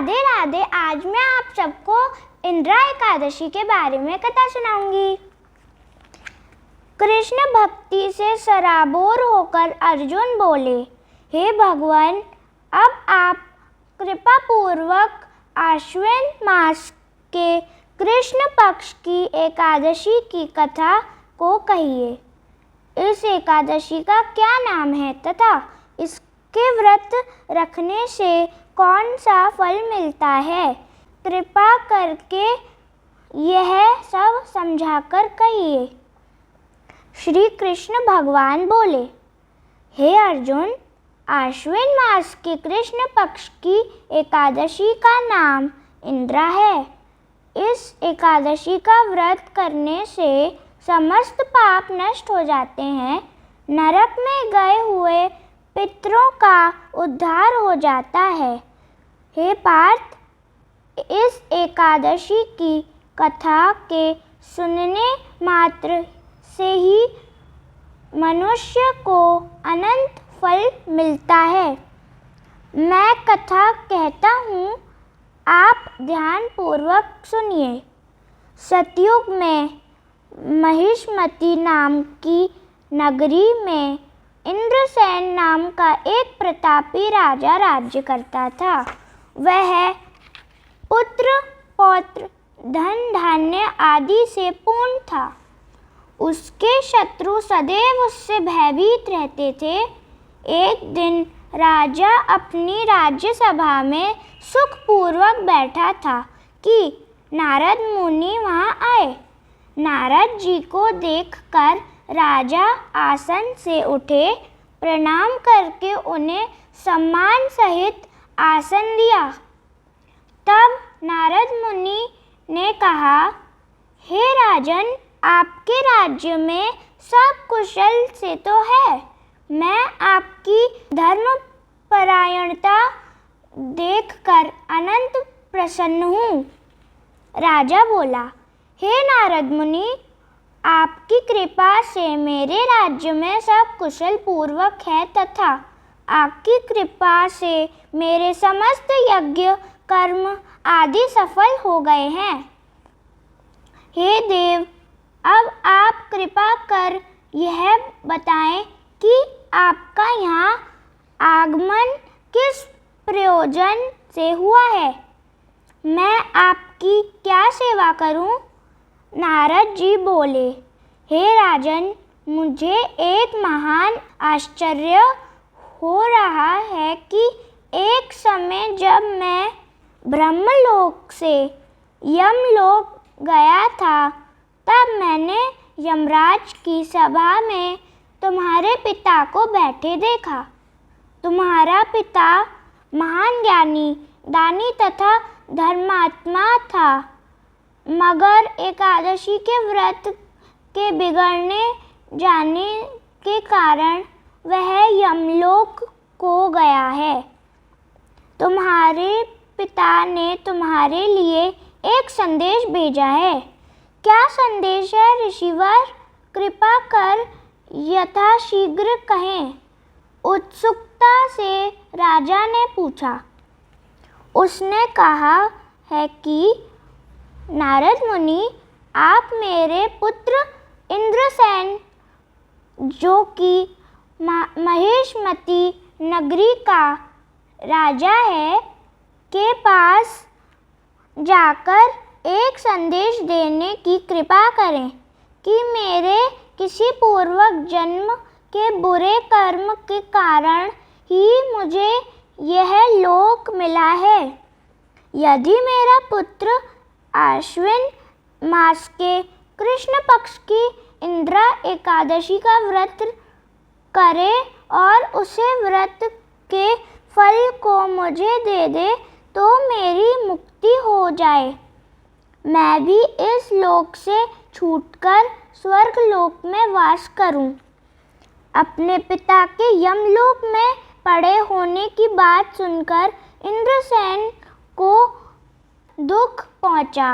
राधे राधे। आज मैं आप सबको इंद्रा एकादशी के बारे में कथा सुनाऊंगी। कृष्ण भक्ति से सराबोर होकर अर्जुन बोले, हे भगवान, अब आप कृपा पूर्वक आश्विन मास के कृष्ण पक्ष की एकादशी की कथा को कहिए। इस एकादशी का क्या नाम है तथा इसके व्रत रखने से कौन सा फल मिलता है? कृपा करके यह सब समझाकर कहिए। श्री कृष्ण भगवान बोले, हे अर्जुन, आश्विन मास के कृष्ण पक्ष की एकादशी का नाम इंद्रा है। इस एकादशी का व्रत करने से समस्त पाप नष्ट हो जाते हैं, नरक में गए हुए पितरों का उद्धार हो जाता है। हे पार्थ, इस एकादशी की कथा के सुनने मात्र से ही मनुष्य को अनंत फल मिलता है। मैं कथा कहता हूँ, आप ध्यान पूर्वक सुनिए। सतयुग में महिष्मति नाम की नगरी में इंद्रसेन नाम का एक प्रतापी राजा राज्य करता था। वह पुत्र पौत्र धन धान्य आदि से पूर्ण था। उसके शत्रु सदैव उससे भयभीत रहते थे। एक दिन राजा अपनी राज्यसभा में सुखपूर्वक बैठा था कि नारद मुनि वहाँ आए। नारद जी को देखकर राजा आसन से उठे, प्रणाम करके उन्हें सम्मान सहित आसन दिया। तब नारद मुनि ने कहा, हे राजन, आपके राज्य में सब कुशल से तो है। मैं आपकी धर्मपरायणता देखकर अनंत प्रसन्न हूँ। राजा बोला, हे नारद मुनि, आपकी कृपा से मेरे राज्य में सब कुशल पूर्वक है तथा आपकी कृपा से मेरे समस्त यज्ञ कर्म आदि सफल हो गए हैं। हे देव, अब आप कृपा कर यह बताएं कि आपका यहाँ आगमन किस प्रयोजन से हुआ है। मैं आपकी क्या सेवा करूं? नारद जी बोले, हे राजन, मुझे एक महान आश्चर्य हो रहा है कि एक समय जब मैं ब्रह्मलोक से यमलोक गया था, तब मैंने यमराज की सभा में तुम्हारे पिता को बैठे देखा। तुम्हारा पिता महान ज्ञानी, दानी तथा धर्मात्मा था, मगर एकादशी के व्रत के बिगड़ने जाने के कारण वह यमलोक को गया है। तुम्हारे पिता ने तुम्हारे लिए एक संदेश भेजा है। क्या संदेश है ऋषिवर? कृपा कर यथाशीघ्र कहें। उत्सुकता से राजा ने पूछा। उसने कहा है कि नारद मुनि, आप मेरे पुत्र इंद्रसेन, जो कि महिष्मति नगरी का राजा है, के पास जाकर एक संदेश देने की कृपा करें कि मेरे किसी पूर्वक जन्म के बुरे कर्म के कारण ही मुझे यह लोक मिला है। यदि मेरा पुत्र आश्विन मास के कृष्ण पक्ष की इंद्रा एकादशी का व्रत करे और उसे व्रत के फल को मुझे दे दे तो मेरी मुक्ति हो जाए। मैं भी इस लोक से छूटकर स्वर्ग लोक में वास करूं। अपने पिता के यमलोक में पड़े होने की बात सुनकर इंद्रसेन को दुख पहुंचा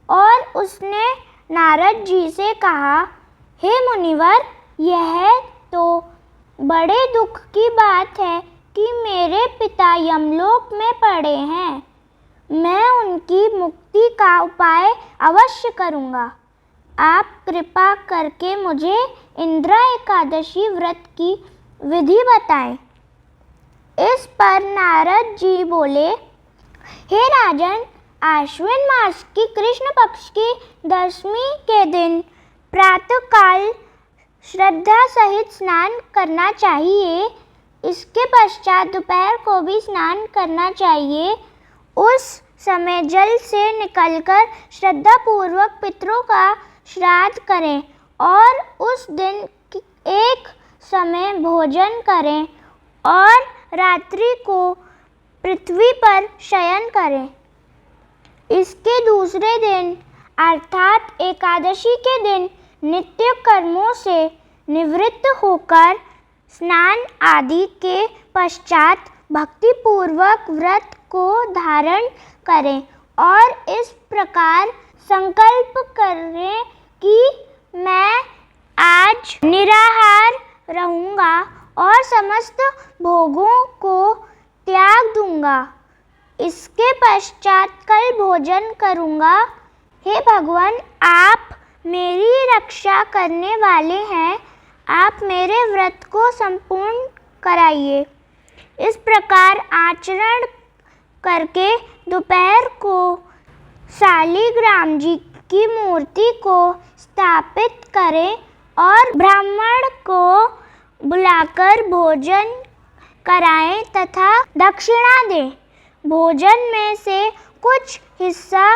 और उसने नारद जी से कहा, हे मुनिवर, यह तो बड़े दुख की बात है कि मेरे पिता यमलोक में पड़े हैं। मैं उनकी मुक्ति का उपाय अवश्य करूँगा। आप कृपा करके मुझे इंद्रा एकादशी व्रत की विधि बताएं। इस पर नारद जी बोले, हे राजन, आश्विन मास की कृष्ण पक्ष की दशमी के दिन प्रातःकाल श्रद्धा सहित स्नान करना चाहिए। इसके पश्चात दोपहर को भी स्नान करना चाहिए। उस समय जल से निकलकर श्रद्धापूर्वक पितरों का श्राद्ध करें और उस दिन एक समय भोजन करें और रात्रि को पृथ्वी पर शयन करें। इसके दूसरे दिन अर्थात एकादशी के दिन नित्य कर्मों से निवृत्त होकर स्नान आदि के पश्चात भक्तिपूर्वक व्रत को धारण करें और इस प्रकार संकल्प करें कि मैं आज निराहार रहूँगा और समस्त भोगों को त्याग दूंगा। इसके पश्चात कल भोजन करूँगा। हे भगवान, आप मेरी रक्षा करने वाले हैं। आप मेरे व्रत को संपूर्ण कराइए। इस प्रकार आचरण करके दोपहर को शालिग्राम जी की मूर्ति को स्थापित करें और ब्राह्मण को बुलाकर भोजन कराएं तथा दक्षिणा दें। भोजन में से कुछ हिस्सा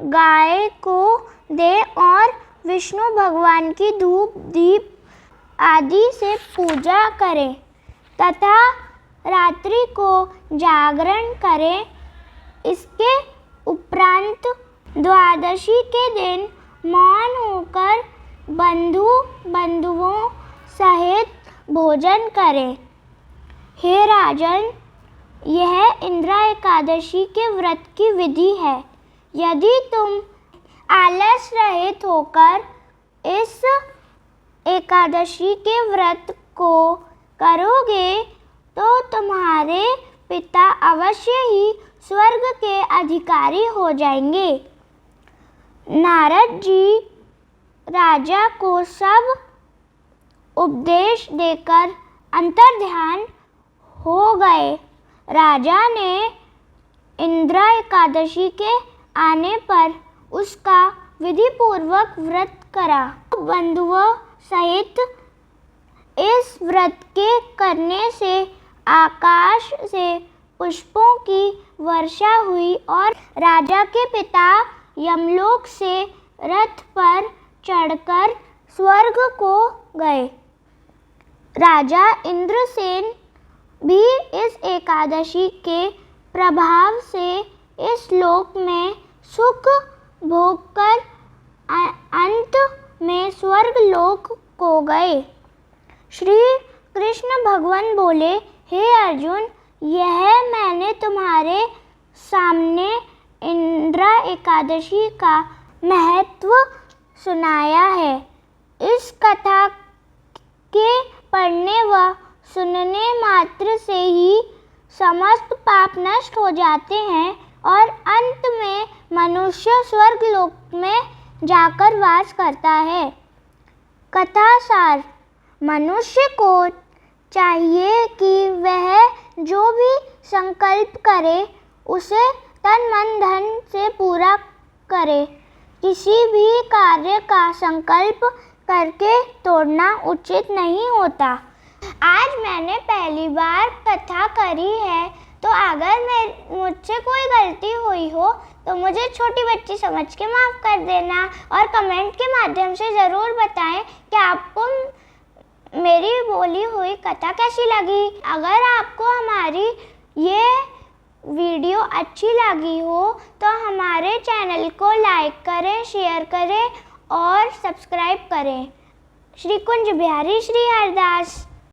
गाय को दें और विष्णु भगवान की धूप दीप आदि से पूजा करें तथा रात्रि को जागरण करें। इसके उपरांत द्वादशी के दिन मौन होकर बंधुओं सहित भोजन करें। हे राजन, यह इंद्रा एकादशी के व्रत की विधि है। यदि तुम आलस रहित होकर इस एकादशी के व्रत को करोगे तो तुम्हारे पिता अवश्य ही स्वर्ग के अधिकारी हो जाएंगे। नारद जी राजा को सब उपदेश देकर अंतर्ध्यान हो गए। राजा ने इंद्रा एकादशी के आने पर उसका विधिपूर्वक व्रत करा। बंधुओं सहित इस व्रत के करने से आकाश से पुष्पों की वर्षा हुई और राजा के पिता यमलोक से रथ पर चढ़कर स्वर्ग को गए। राजा इंद्रसेन भी इस एकादशी के प्रभाव से इस लोक में सुख भोगकर अंत में स्वर्ग लोक को गए। श्री कृष्ण भगवान बोले, हे अर्जुन, यह मैंने तुम्हारे सामने इंद्रा एकादशी का महत्व सुनाया है। इस कथा के पढ़ने व सुनने मात्र से ही समस्त पाप नष्ट हो जाते हैं और अंत में मनुष्य स्वर्ग लोक में जाकर वास करता है। कथा सार: मनुष्य को चाहिए कि वह जो भी संकल्प करे उसे तन मन धन से पूरा करे। किसी भी कार्य का संकल्प करके तोड़ना उचित नहीं होता। आज मैंने पहली बार कथा करी है, तो अगर मुझसे कोई गलती हुई हो तो मुझे छोटी बच्ची समझ के माफ़ कर देना और कमेंट के माध्यम से ज़रूर बताएं कि आपको मेरी बोली हुई कथा कैसी लगी। अगर आपको हमारी ये वीडियो अच्छी लगी हो तो हमारे चैनल को लाइक करें, शेयर करें और सब्सक्राइब करें। श्री कुंज बिहारी श्री हरदास।